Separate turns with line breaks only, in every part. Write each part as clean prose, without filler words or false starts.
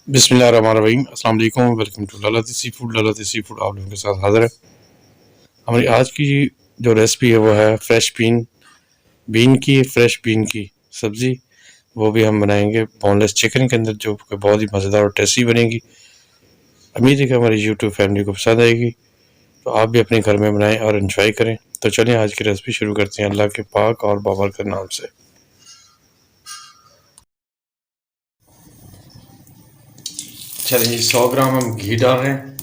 बिस्मिल्लाहिर्रहमानिर्रहीम। अस्सलाम वालेकुम। Welcome to Lalati seafood. Lalati seafood आप लोगों के साथ हाज़िर है। हमारी आज की जो रेसिपी है वो है फ्रेश फ्रेश बीन की सब्ज़ी। वो भी हम बनाएंगे बोनलेस चिकन के अंदर, जो कि बहुत ही मज़ेदार और टेस्टी बनेगी। उम्मीद है कि हमारी यूट्यूब फैमिली को पसंद आएगी, तो आप भी अपने घर में बनाएं और इन्जॉय करें। तो चलिए आज की रेसिपी शुरू करते हैं अल्लाह के पाक और बाबरकत नाम से। चलिए 100 ग्राम हम घी डाल रहे हैं।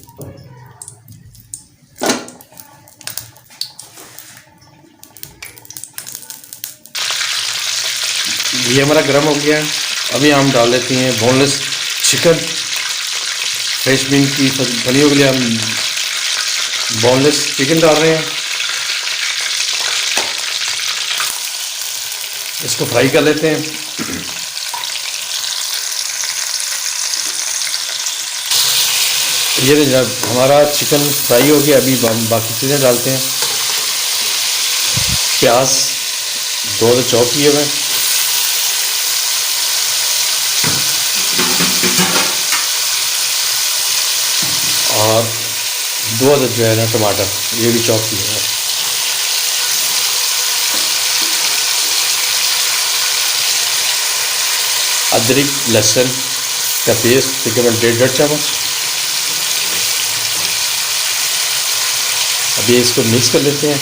घी हमारा गर्म हो गया है। अभी हम डाल लेते हैं बोनलेस चिकन। फ्रेश बीन की फलियों के लिए हम बोनलेस चिकन डाल रहे हैं। इसको फ्राई कर लेते हैं। ये जब हमारा चिकन फ्राई हो गया, अभी हम बाकी चीज़ें डालते हैं। प्याज 2 चॉप किए हुए, और 2 अदद जो है ना टमाटर, ये भी चॉप किए हैं। अदरक लहसुन का पेस्ट तकरीबन 1.5 चम्मच। अभी इसको मिक्स कर लेते हैं।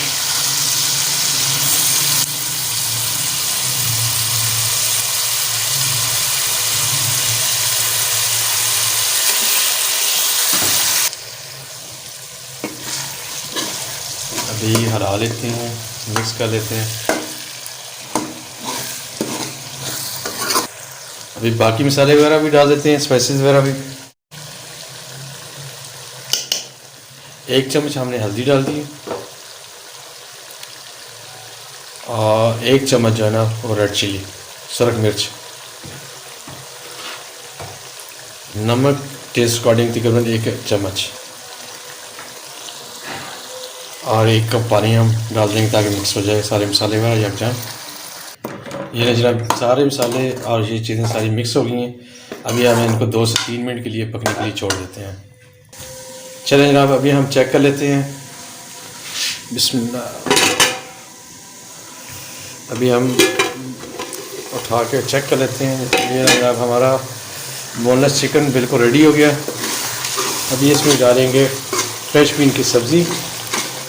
अभी हरा लेते हैं, मिक्स कर लेते हैं। अभी बाकी मसाले वगैरह भी डाल देते हैं, स्पाइसेस वगैरह भी। 1 चम्मच हमने हल्दी डाल दी, और 1 चम्मच जो है ना वो रेड चिली सरक मिर्च। नमक टेस्ट अकॉर्डिंग तकरीबन 1 चम्मच, और 1 कप पानी हम डाल देंगे ताकि मिक्स हो जाए सारे मसाले वगैरह यकजान। ये जनाब सारे मसाले और ये चीज़ें सारी मिक्स हो गई हैं। अभी हम इनको 2 से 3 मिनट के लिए पकने के लिए छोड़ देते हैं। चलें जनाब, अभी हम चेक कर लेते हैं। बिस्मिल्लाह। अभी हम उठा के चेक कर लेते हैं। ये जनाब हमारा बोनलेस चिकन बिल्कुल रेडी हो गया। अभी इसमें डालेंगे फ्रेश बीन की सब्ज़ी,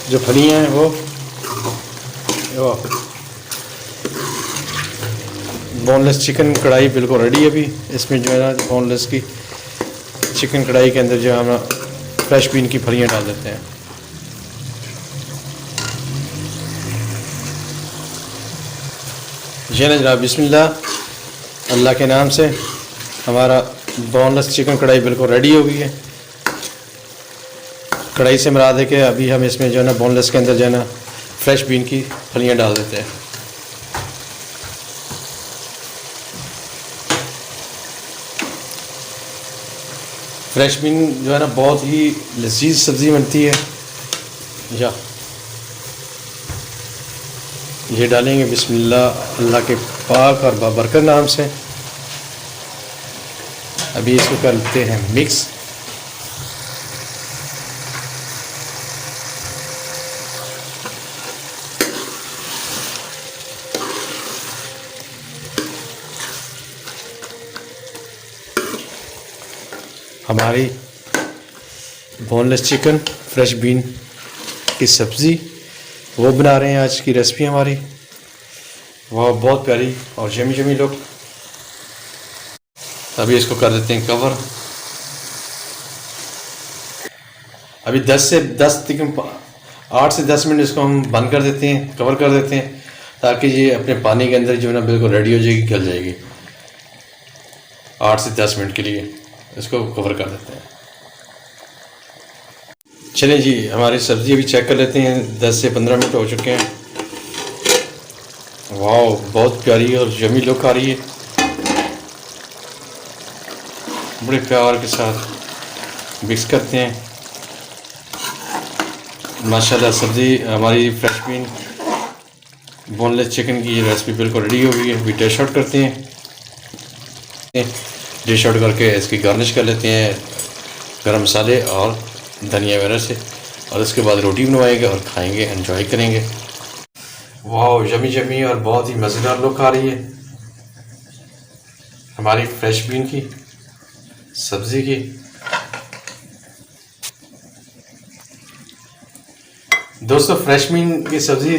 जो फलियाँ हैं वो बोनलेस चिकन कढ़ाई बिल्कुल रेडी है। अभी इसमें जो है ना बोनलेस की चिकन कढ़ाई के अंदर जो है हम फ्रेश बीन की फलियाँ डाल देते हैं। ये ना जनाब बिस्मिल्लाह, अल्लाह के नाम से हमारा बोनलेस चिकन कढ़ाई बिल्कुल रेडी हो गई है। कढ़ाई से मिला दे के अभी हम इसमें जो है ना बोनलेस के अंदर जो है ना फ्रेश बीन की फलियाँ डाल देते हैं। फ्रेश बीन जो है ना बहुत ही लजीज सब्ज़ी बनती है। या ये डालेंगे बिस्मिल्लाह अल्लाह के पाक और बाबरकत नाम से। अभी इसको करते हैं मिक्स। हमारी बोनलेस चिकन फ्रेश बीन की सब्ज़ी वो बना रहे हैं आज की रेसिपी हमारी। वह बहुत प्यारी और यमी यमी लुक। अभी इसको कर देते हैं कवर। अभी 8 से 10 मिनट इसको हम बंद कर देते हैं, कवर कर देते हैं, ताकि ये अपने पानी के अंदर जो है ना बिल्कुल रेडी हो जाएगी, गल जाएगी। 8 से 10 मिनट के लिए इसको कवर कर देते हैं। चलें जी, हमारी सब्ज़ी अभी चेक कर लेते हैं। 10 से 15 मिनट हो चुके हैं। वाह, बहुत प्यारी और यमी लुक आ रही है। बड़े प्यार के साथ मिक्स करते हैं। माशाल्लाह सब्ज़ी हमारी फ्रेश बीन बोनलेस चिकन की रेसिपी बिल्कुल रेडी हो गई है। अभी टेस्ट आउट करते हैं। डिश आउट करके इसकी गार्निश कर लेते हैं गरम मसाले और धनिया वगैरह से, और उसके बाद रोटी बनवाएंगे और खाएंगे, एंजॉय करेंगे। वाह, यमी यमी और बहुत ही मज़ेदार लुक आ रही है हमारी फ्रेश बीन की सब्ज़ी की। दोस्तों, फ्रेश बीन की सब्ज़ी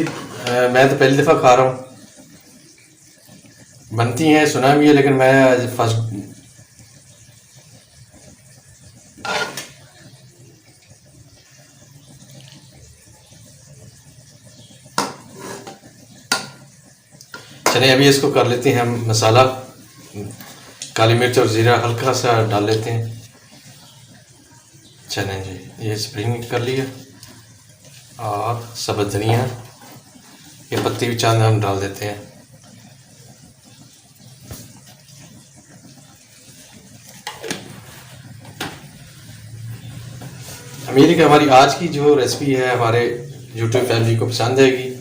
मैं तो पहली दफ़ा खा रहा हूँ। बनती हैं सुना भी है, लेकिन मैं आज फर्स्ट। चलिए अभी इसको कर लेते हैं हम मसाला, काली मिर्च और ज़ीरा हल्का सा डाल लेते हैं। चलें जी, ये स्प्रिंग कर लिया और सब्ज़ धनिया, ये पत्ती भी चांद हम डाल देते हैं। उम्मीद है कि हमारी आज की जो रेसिपी है हमारे यूट्यूब फैमिली को पसंद आएगी।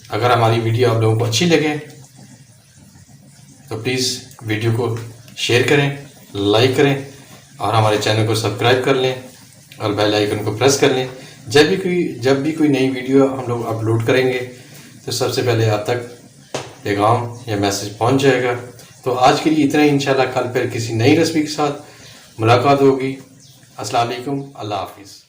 अगर हमारी वीडियो आप लोगों को अच्छी लगे तो प्लीज़ वीडियो को शेयर करें, लाइक करें और हमारे चैनल को सब्सक्राइब कर लें और बेल आइकन को प्रेस कर लें। जब भी कोई नई वीडियो हम लोग अपलोड करेंगे तो सबसे पहले आप तक पैगाम या मैसेज पहुंच जाएगा। तो आज के लिए इतना ही। इंशाल्लाह कल फिर किसी नई रेसिपी के साथ मुलाकात होगी। अस्सलाम वालेकुम, अल्लाह हाफिज़।